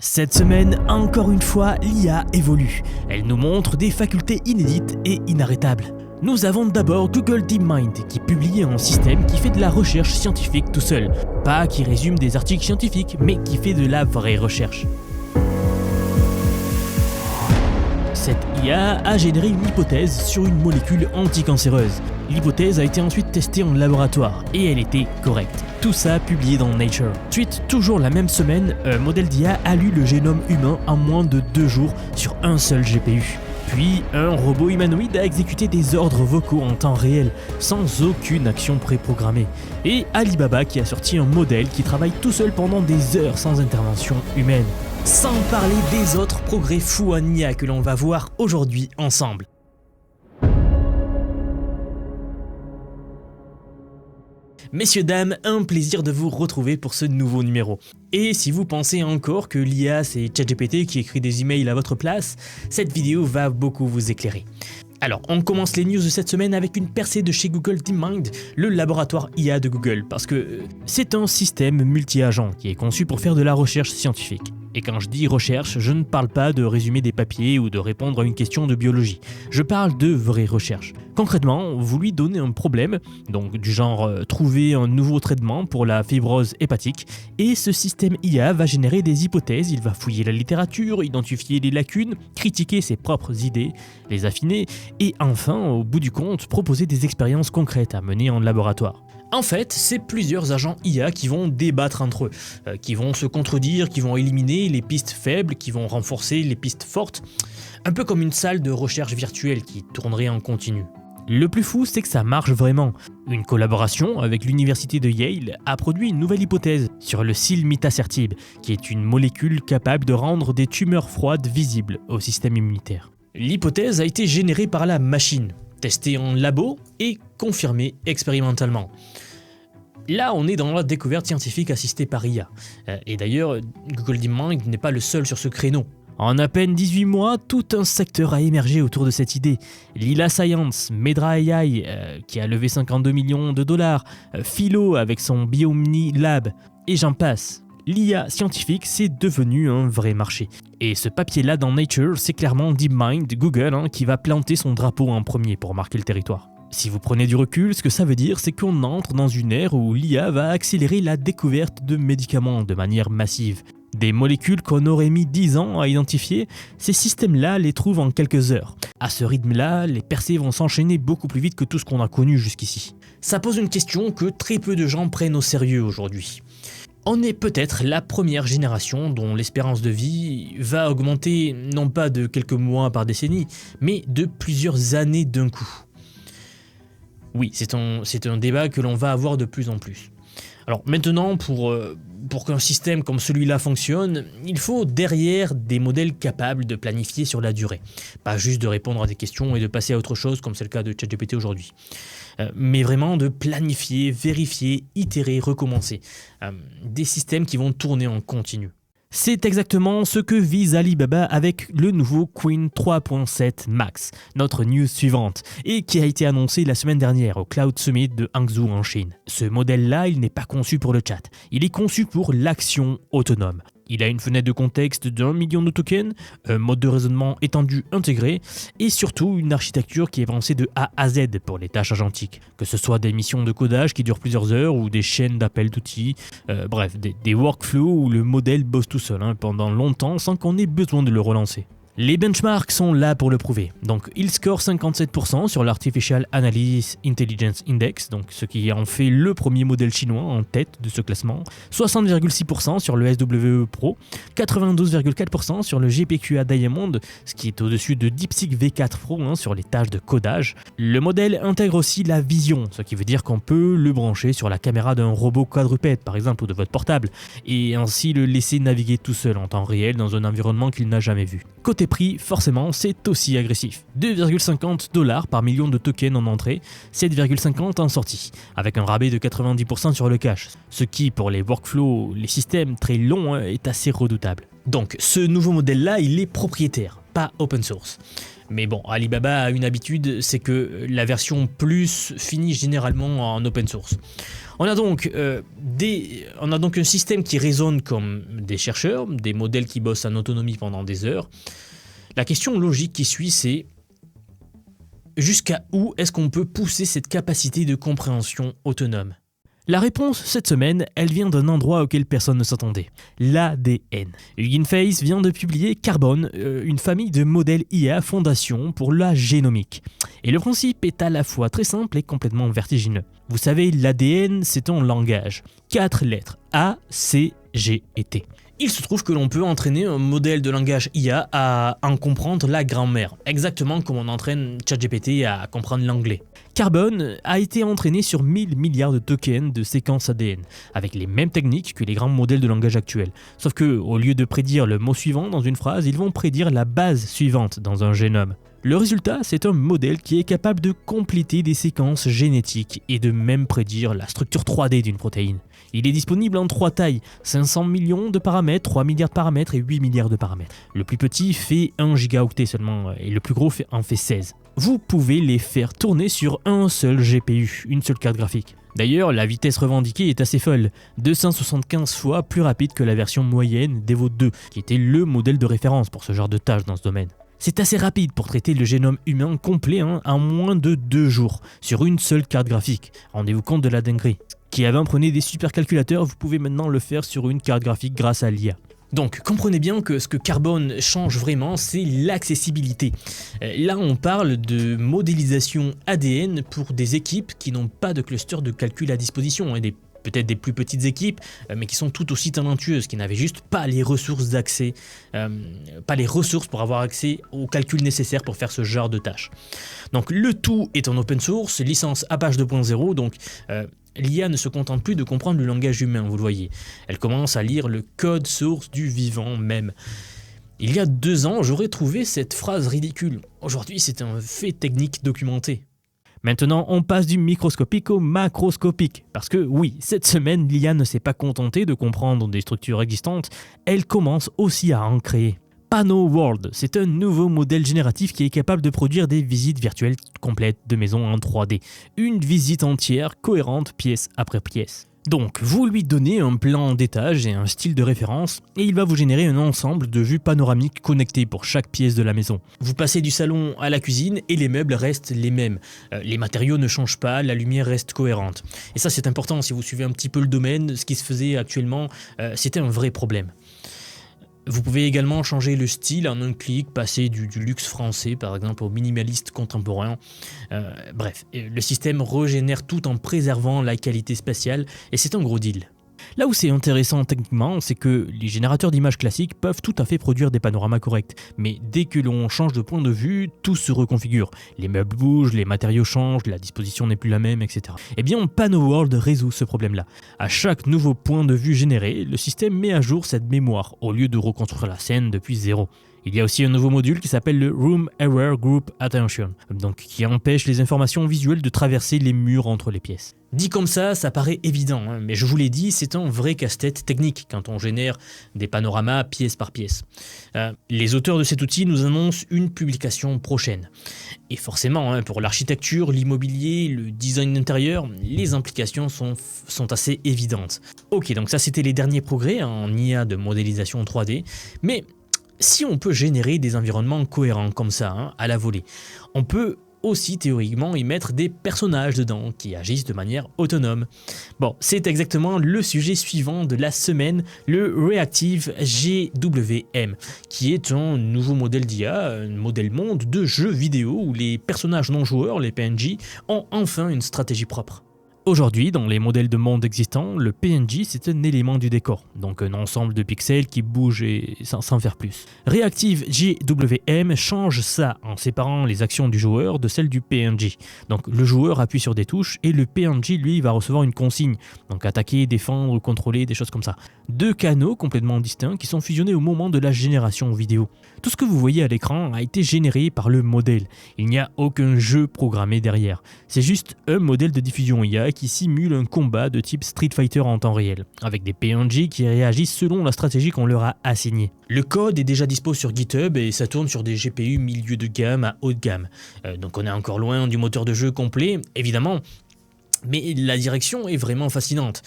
Cette semaine, encore une fois, l'IA évolue. Elle nous montre des facultés inédites et inarrêtables. Nous avons d'abord Google DeepMind qui publie un système qui fait de la recherche scientifique tout seul. Pas qui résume des articles scientifiques, mais qui fait de la vraie recherche. Cette IA a généré une hypothèse sur une molécule anticancéreuse. L'hypothèse a été ensuite testée en laboratoire et elle était correcte. Tout ça publié dans Nature. Ensuite, toujours la même semaine, un modèle d'IA a lu le génome humain en moins de 2 jours sur un seul GPU. Puis, un robot humanoïde a exécuté des ordres vocaux en temps réel, sans aucune action préprogrammée. Et Alibaba qui a sorti un modèle qui travaille tout seul pendant des heures sans intervention humaine. Sans parler des autres progrès fous en IA que l'on va voir aujourd'hui ensemble. Messieurs, dames, un plaisir de vous retrouver pour ce nouveau numéro. Et si vous pensez encore que l'IA c'est ChatGPT qui écrit des emails à votre place, cette vidéo va beaucoup vous éclairer. Alors, on commence les news de cette semaine avec une percée de chez Google DeepMind, le laboratoire IA de Google, parce que c'est un système multi-agent qui est conçu pour faire de la recherche scientifique. Et quand je dis recherche, je ne parle pas de résumer des papiers ou de répondre à une question de biologie. Je parle de vraie recherche. Concrètement, vous lui donnez un problème, donc du genre trouver un nouveau traitement pour la fibrose hépatique, et ce système IA va générer des hypothèses, il va fouiller la littérature, identifier les lacunes, critiquer ses propres idées, les affiner, et enfin, au bout du compte, proposer des expériences concrètes à mener en laboratoire. En fait, c'est plusieurs agents IA qui vont débattre entre eux, qui vont se contredire, qui vont éliminer les pistes faibles, qui vont renforcer les pistes fortes, un peu comme une salle de recherche virtuelle qui tournerait en continu. Le plus fou, c'est que ça marche vraiment. Une collaboration avec l'université de Yale a produit une nouvelle hypothèse sur le silmitacertib, qui est une molécule capable de rendre des tumeurs froides visibles au système immunitaire. L'hypothèse a été générée par la machine, testée en labo et confirmée expérimentalement. Là, on est dans la découverte scientifique assistée par IA. Et d'ailleurs, Google DeepMind n'est pas le seul sur ce créneau. En à peine 18 mois, tout un secteur a émergé autour de cette idée. Lila Science, Medra AI, qui a levé 52 millions de dollars, Philo avec son Biomni Lab, et j'en passe. L'IA scientifique, c'est devenu un vrai marché. Et ce papier-là dans Nature, c'est clairement DeepMind, Google, qui va planter son drapeau en premier pour marquer le territoire. Si vous prenez du recul, ce que ça veut dire, c'est qu'on entre dans une ère où l'IA va accélérer la découverte de médicaments de manière massive. Des molécules qu'on aurait mis 10 ans à identifier, ces systèmes-là les trouvent en quelques heures. À ce rythme-là, les percées vont s'enchaîner beaucoup plus vite que tout ce qu'on a connu jusqu'ici. Ça pose une question que très peu de gens prennent au sérieux aujourd'hui. On est peut-être la première génération dont l'espérance de vie va augmenter non pas de quelques mois par décennie, mais de plusieurs années d'un coup. Oui, c'est un débat que l'on va avoir de plus en plus. Alors maintenant, pour qu'un système comme celui-là fonctionne, il faut derrière des modèles capables de planifier sur la durée. Pas juste de répondre à des questions et de passer à autre chose comme c'est le cas de ChatGPT aujourd'hui. Mais vraiment de planifier, vérifier, itérer, recommencer. Des systèmes qui vont tourner en continu. C'est exactement ce que vise Alibaba avec le nouveau Qwen 3.7 Max, notre news suivante, et qui a été annoncé la semaine dernière au Cloud Summit de Hangzhou en Chine. Ce modèle-là, il n'est pas conçu pour le chat, il est conçu pour l'action autonome. Il a une fenêtre de contexte d'1 million de tokens, un mode de raisonnement étendu intégré et surtout une architecture qui est pensée de A à Z pour les tâches agentiques. Que ce soit des missions de codage qui durent plusieurs heures ou des chaînes d'appels d'outils, bref, des workflows où le modèle bosse tout seul pendant longtemps sans qu'on ait besoin de le relancer. Les benchmarks sont là pour le prouver. Donc, il score 57% sur l'Artificial Analysis Intelligence Index, donc ce qui en fait le premier modèle chinois en tête de ce classement, 60,6% sur le SWE Pro, 92,4% sur le GPQA Diamond, ce qui est au-dessus de DeepSeek V4 Pro sur les tâches de codage. Le modèle intègre aussi la vision, ce qui veut dire qu'on peut le brancher sur la caméra d'un robot quadrupède, par exemple, ou de votre portable, et ainsi le laisser naviguer tout seul en temps réel dans un environnement qu'il n'a jamais vu. Côté prix, forcément, c'est aussi agressif. 2,50$ par million de tokens en entrée, 7,50$ en sortie, avec un rabais de 90% sur le cash, ce qui, pour les workflows, les systèmes très longs, est assez redoutable. Donc, ce nouveau modèle-là, il est propriétaire. pas open source. Mais bon, Alibaba a une habitude, c'est que la version plus finit généralement en open source. On a donc un système qui résonne comme des chercheurs, des modèles qui bossent en autonomie pendant des heures. La question logique qui suit, c'est jusqu'à où est-ce qu'on peut pousser cette capacité de compréhension autonome ? La réponse, cette semaine, elle vient d'un endroit auquel personne ne s'attendait, l'ADN. Hugging Face vient de publier Carbon, une famille de modèles IA fondation pour la génomique. Et le principe est à la fois très simple et complètement vertigineux. Vous savez, l'ADN, c'est un langage. 4 lettres, A, C, G et T. Il se trouve que l'on peut entraîner un modèle de langage IA à en comprendre la grammaire, exactement comme on entraîne ChatGPT à comprendre l'anglais. Carbon a été entraîné sur 1000 milliards de tokens de séquences ADN, avec les mêmes techniques que les grands modèles de langage actuels. Sauf que, au lieu de prédire le mot suivant dans une phrase, ils vont prédire la base suivante dans un génome. Le résultat, c'est un modèle qui est capable de compléter des séquences génétiques et de même prédire la structure 3D d'une protéine. Il est disponible en 3 tailles, 500 millions de paramètres, 3 milliards de paramètres et 8 milliards de paramètres. Le plus petit fait 1 gigaoctet seulement et le plus gros en fait 16. Vous pouvez les faire tourner sur un seul GPU, une seule carte graphique. D'ailleurs, la vitesse revendiquée est assez folle, 275 fois plus rapide que la version moyenne d'Evo 2, qui était le modèle de référence pour ce genre de tâches dans ce domaine. C'est assez rapide pour traiter le génome humain complet en moins de 2 jours, sur une seule carte graphique. Rendez-vous compte de la dinguerie. Qui avant prenait des supercalculateurs, vous pouvez maintenant le faire sur une carte graphique grâce à l'IA. Donc, comprenez bien que ce que Carbon change vraiment, c'est l'accessibilité. Là, on parle de modélisation ADN pour des équipes qui n'ont pas de cluster de calcul à disposition, et peut-être des plus petites équipes, mais qui sont tout aussi talentueuses, qui n'avaient juste pas les ressources d'accès, pas les ressources pour avoir accès aux calculs nécessaires pour faire ce genre de tâches. Donc le tout est en open source, licence Apache 2.0, donc l'IA ne se contente plus de comprendre le langage humain, vous le voyez. Elle commence à lire le code source du vivant même. Il y a 2 ans, j'aurais trouvé cette phrase ridicule. Aujourd'hui, c'est un fait technique documenté. Maintenant, on passe du microscopique au macroscopique. Parce que oui, cette semaine, l'IA ne s'est pas contentée de comprendre des structures existantes, elle commence aussi à en créer. PanoWorld, c'est un nouveau modèle génératif qui est capable de produire des visites virtuelles complètes de maisons en 3D. Une visite entière, cohérente, pièce après pièce. Donc, vous lui donnez un plan d'étage et un style de référence, et il va vous générer un ensemble de vues panoramiques connectées pour chaque pièce de la maison. Vous passez du salon à la cuisine et les meubles restent les mêmes. Les matériaux ne changent pas, la lumière reste cohérente. Et ça, c'est important, si vous suivez un petit peu le domaine, ce qui se faisait actuellement, c'était un vrai problème. Vous pouvez également changer le style en un clic, passer du luxe français par exemple au minimaliste contemporain. Bref, le système régénère tout en préservant la qualité spatiale et c'est un gros deal. Là où c'est intéressant techniquement, c'est que les générateurs d'images classiques peuvent tout à fait produire des panoramas corrects, mais dès que l'on change de point de vue, tout se reconfigure. Les meubles bougent, les matériaux changent, la disposition n'est plus la même, etc. Eh bien, PanoWorld résout ce problème-là. À chaque nouveau point de vue généré, le système met à jour cette mémoire, au lieu de reconstruire la scène depuis zéro. Il y a aussi un nouveau module qui s'appelle le Room Aware Group Attention, donc qui empêche les informations visuelles de traverser les murs entre les pièces. Dit comme ça paraît évident, mais je vous l'ai dit, c'est un vrai casse-tête technique quand on génère des panoramas pièce par pièce. Les auteurs de cet outil nous annoncent une publication prochaine. Et forcément, pour l'architecture, l'immobilier, le design intérieur, les implications sont assez évidentes. Ok, donc ça c'était les derniers progrès en IA de modélisation 3D, mais si on peut générer des environnements cohérents comme ça, à la volée, on peut aussi théoriquement y mettre des personnages dedans qui agissent de manière autonome. Bon, c'est exactement le sujet suivant de la semaine, le Reactive GWM, qui est un nouveau modèle d'IA, un modèle monde de jeux vidéo où les personnages non joueurs, les PNJ, ont enfin une stratégie propre. Aujourd'hui, dans les modèles de monde existants, le PNJ c'est un élément du décor, donc un ensemble de pixels qui bougent sans faire plus. Reactive GWM change ça en séparant les actions du joueur de celles du PNJ. Donc le joueur appuie sur des touches et le PNJ lui va recevoir une consigne, donc attaquer, défendre, contrôler, des choses comme ça. 2 canaux complètement distincts qui sont fusionnés au moment de la génération vidéo. Tout ce que vous voyez à l'écran a été généré par le modèle. Il n'y a aucun jeu programmé derrière. C'est juste un modèle de diffusion IA qui simule un combat de type Street Fighter en temps réel, avec des PNJ qui réagissent selon la stratégie qu'on leur a assignée. Le code est déjà dispo sur GitHub et ça tourne sur des GPU milieu de gamme à haut de gamme. Donc on est encore loin du moteur de jeu complet, évidemment, mais la direction est vraiment fascinante.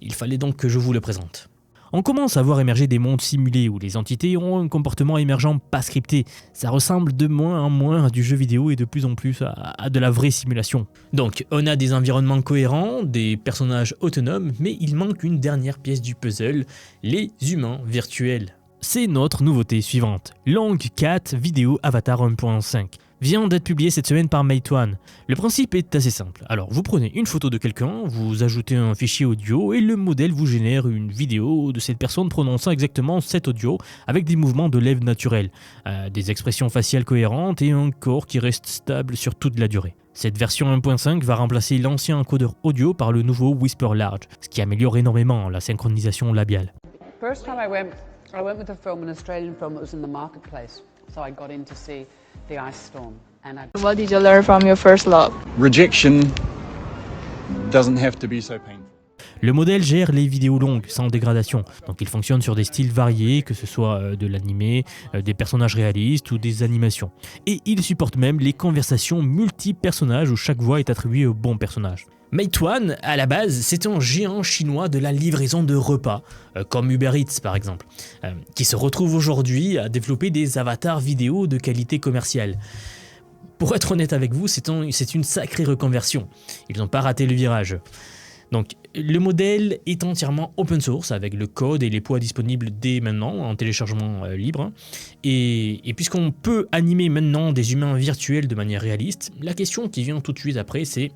Il fallait donc que je vous le présente. On commence à voir émerger des mondes simulés où les entités ont un comportement émergent pas scripté. Ça ressemble de moins en moins à du jeu vidéo et de plus en plus à de la vraie simulation. Donc on a des environnements cohérents, des personnages autonomes, mais il manque une dernière pièce du puzzle, les humains virtuels. C'est notre nouveauté suivante, Long-Cat Video Avatar 1.5. Vient d'être publié cette semaine par Meituan. Le principe est assez simple. Alors vous prenez une photo de quelqu'un, vous ajoutez un fichier audio et le modèle vous génère une vidéo de cette personne prononçant exactement cet audio avec des mouvements de lèvres naturels, des expressions faciales cohérentes et un corps qui reste stable sur toute la durée. Cette version 1.5 va remplacer l'ancien encodeur audio par le nouveau Whisper Large, ce qui améliore énormément la synchronisation labiale. First time I went with a film, an Australian film that was in the marketplace. So I got in to see The Ice Storm. What did you learn from your first love? Rejection doesn't have to be so painful. Le modèle gère les vidéos longues sans dégradation, donc il fonctionne sur des styles variés, que ce soit de l'animé, des personnages réalistes ou des animations. Et il supporte même les conversations multi-personnages où chaque voix est attribuée au bon personnage. Meituan, à la base, c'est un géant chinois de la livraison de repas, comme Uber Eats par exemple, qui se retrouve aujourd'hui à développer des avatars vidéo de qualité commerciale. Pour être honnête avec vous, c'est une sacrée reconversion. Ils n'ont pas raté le virage. Donc, le modèle est entièrement open source avec le code et les poids disponibles dès maintenant en téléchargement libre. Et puisqu'on peut animer maintenant des humains virtuels de manière réaliste, la question qui vient tout de suite après, c'est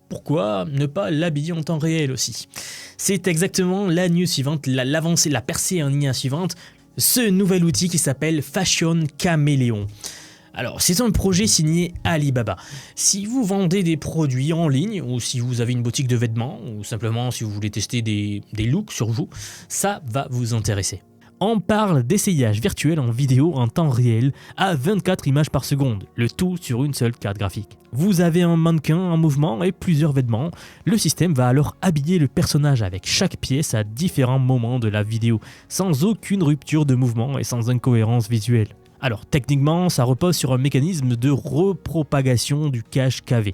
pourquoi ne pas l'habiller en temps réel aussi? C'est exactement la news suivante, l'avancée, la percée en IA suivante, ce nouvel outil qui s'appelle Fashion Chameleon. Alors, c'est un projet signé Alibaba. Si vous vendez des produits en ligne, ou si vous avez une boutique de vêtements, ou simplement si vous voulez tester des looks sur vous, ça va vous intéresser. On parle d'essayage virtuel en vidéo en temps réel à 24 images par seconde, le tout sur une seule carte graphique. Vous avez un mannequin en mouvement et plusieurs vêtements. Le système va alors habiller le personnage avec chaque pièce à différents moments de la vidéo, sans aucune rupture de mouvement et sans incohérence visuelle. Alors techniquement, ça repose sur un mécanisme de repropagation du cache KV,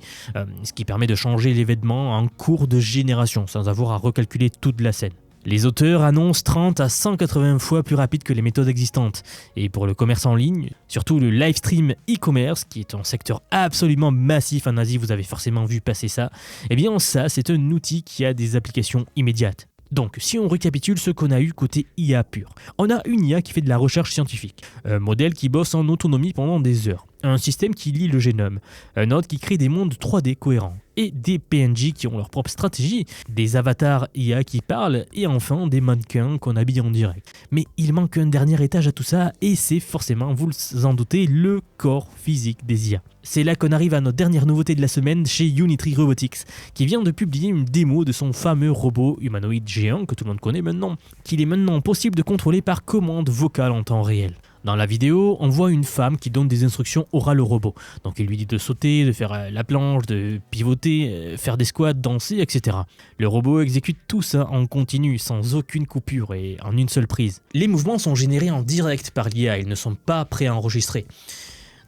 ce qui permet de changer les vêtements en cours de génération sans avoir à recalculer toute la scène. Les auteurs annoncent 30 à 180 fois plus rapide que les méthodes existantes. Et pour le commerce en ligne, surtout le live stream e-commerce, qui est un secteur absolument massif en Asie, vous avez forcément vu passer ça, eh bien ça, c'est un outil qui a des applications immédiates. Donc, si on récapitule ce qu'on a eu côté IA pur, on a une IA qui fait de la recherche scientifique, un modèle qui bosse en autonomie pendant des heures, un système qui lit le génome, un autre qui crée des mondes 3D cohérents, et des PNJ qui ont leur propre stratégie, des avatars IA qui parlent, et enfin des mannequins qu'on habille en direct. Mais il manque un dernier étage à tout ça, et c'est forcément, vous en doutez, le corps physique des IA. C'est là qu'on arrive à notre dernière nouveauté de la semaine chez Unitree Robotics, qui vient de publier une démo de son fameux robot humanoïde géant que tout le monde connaît maintenant, qu'il est maintenant possible de contrôler par commande vocale en temps réel. Dans la vidéo, on voit une femme qui donne des instructions orales au robot. Donc il lui dit de sauter, de faire la planche, de pivoter, faire des squats, danser, etc. Le robot exécute tout ça en continu, sans aucune coupure et en une seule prise. Les mouvements sont générés en direct par l'IA, ils ne sont pas préenregistrés.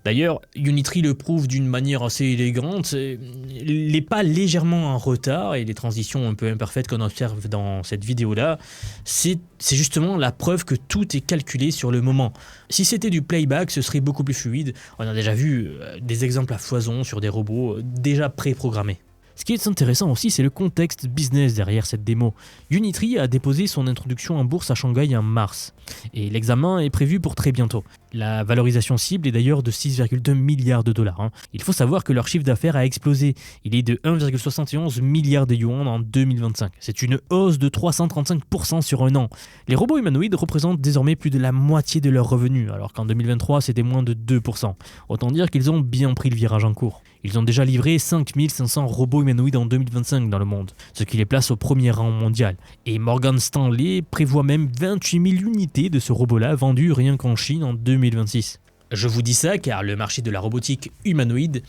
D'ailleurs, Unitree le prouve d'une manière assez élégante, les pas légèrement en retard et les transitions un peu imparfaites qu'on observe dans cette vidéo-là, c'est justement la preuve que tout est calculé sur le moment. Si c'était du playback, ce serait beaucoup plus fluide. On a déjà vu des exemples à foison sur des robots déjà préprogrammés. Ce qui est intéressant aussi, c'est le contexte business derrière cette démo. Unitree a déposé son introduction en bourse à Shanghai en mars, et l'examen est prévu pour très bientôt. La valorisation cible est d'ailleurs de 6,2 milliards de dollars. Il faut savoir que leur chiffre d'affaires a explosé. Il est de 1,71 milliard de yuan en 2025. C'est une hausse de 335% sur un an. Les robots humanoïdes représentent désormais plus de la moitié de leurs revenus, alors qu'en 2023 c'était moins de 2%. Autant dire qu'ils ont bien pris le virage en cours. Ils ont déjà livré 5500 robots humanoïdes en 2025 dans le monde, ce qui les place au premier rang mondial. Et Morgan Stanley prévoit même 28 000 unités de ce robot-là vendues rien qu'en Chine en 2026. Je vous dis ça car le marché de la robotique humanoïde,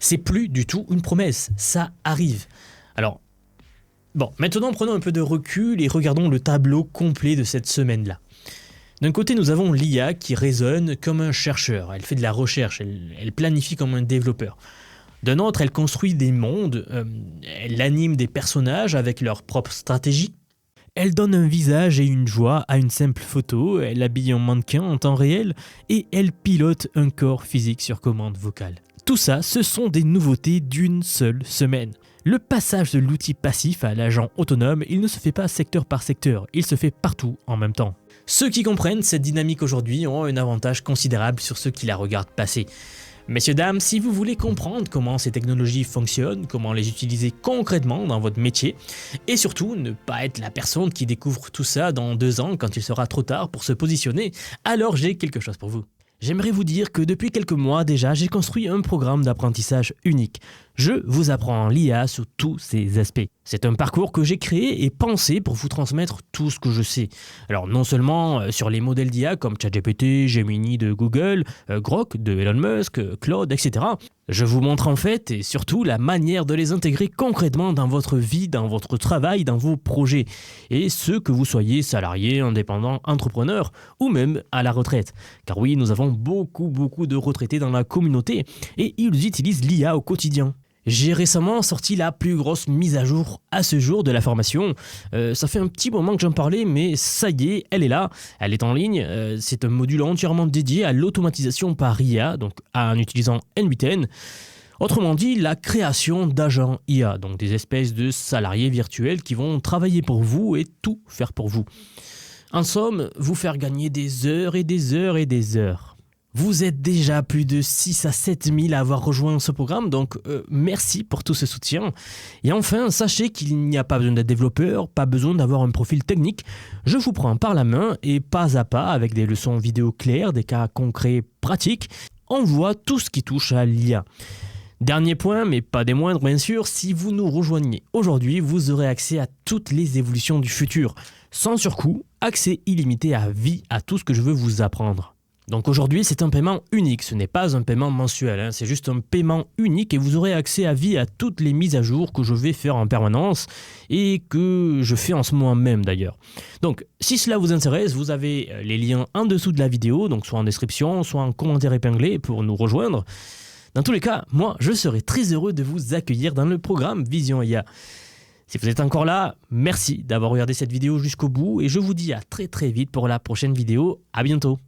C'est plus du tout une promesse, ça arrive. Alors, bon, maintenant prenons un peu de recul et regardons le tableau complet de cette semaine-là. D'un côté, nous avons l'IA qui raisonne comme un chercheur, elle fait de la recherche, elle planifie comme un développeur. D'un autre, elle construit des mondes, elle anime des personnages avec leur propre stratégie. Elle donne un visage et une voix à une simple photo, elle habille un mannequin en temps réel et elle pilote un corps physique sur commande vocale. Tout ça, ce sont des nouveautés d'une seule semaine. Le passage de l'outil passif à l'agent autonome, il ne se fait pas secteur par secteur, il se fait partout en même temps. Ceux qui comprennent cette dynamique aujourd'hui ont un avantage considérable sur ceux qui la regardent passer. Messieurs, dames, si vous voulez comprendre comment ces technologies fonctionnent, comment les utiliser concrètement dans votre métier, et surtout ne pas être la personne qui découvre tout ça dans 2 ans quand il sera trop tard pour se positionner, alors j'ai quelque chose pour vous. J'aimerais vous dire que depuis quelques mois déjà, j'ai construit un programme d'apprentissage unique. Je vous apprends l'IA sur tous ses aspects. C'est un parcours que j'ai créé et pensé pour vous transmettre tout ce que je sais. Alors non seulement sur les modèles d'IA comme ChatGPT, Gemini de Google, Grok de Elon Musk, Claude, etc. Je vous montre en fait et surtout la manière de les intégrer concrètement dans votre vie, dans votre travail, dans vos projets. Et ce que vous soyez salarié, indépendant, entrepreneur ou même à la retraite. Car oui, nous avons beaucoup de retraités dans la communauté et ils utilisent l'IA au quotidien. J'ai récemment sorti la plus grosse mise à jour à ce jour de la formation. Ça fait un petit moment que j'en parlais, mais ça y est, elle est là, elle est en ligne. C'est un module entièrement dédié à l'automatisation par IA, donc en utilisant N8N. Autrement dit, la création d'agents IA, donc des espèces de salariés virtuels qui vont travailler pour vous et tout faire pour vous. En somme, vous faire gagner des heures et des heures et des heures. Vous êtes déjà plus de 6 à 7 000 à avoir rejoint ce programme, donc merci pour tout ce soutien. Et enfin, sachez qu'il n'y a pas besoin d'être développeur, pas besoin d'avoir un profil technique. Je vous prends par la main et pas à pas, avec des leçons vidéo claires, des cas concrets pratiques, on voit tout ce qui touche à l'IA. Dernier point, mais pas des moindres bien sûr, si vous nous rejoignez aujourd'hui, vous aurez accès à toutes les évolutions du futur. Sans surcoût, accès illimité à vie à tout ce que je veux vous apprendre. Donc aujourd'hui, c'est un paiement unique, ce n'est pas un paiement mensuel, c'est juste un paiement unique et vous aurez accès à vie à toutes les mises à jour que je vais faire en permanence et que je fais en ce moment même d'ailleurs. Donc si cela vous intéresse, vous avez les liens en dessous de la vidéo, donc soit en description, soit en commentaire épinglé pour nous rejoindre. Dans tous les cas, moi, je serai très heureux de vous accueillir dans le programme Vision IA. Si vous êtes encore là, merci d'avoir regardé cette vidéo jusqu'au bout et je vous dis à très vite pour la prochaine vidéo. À bientôt.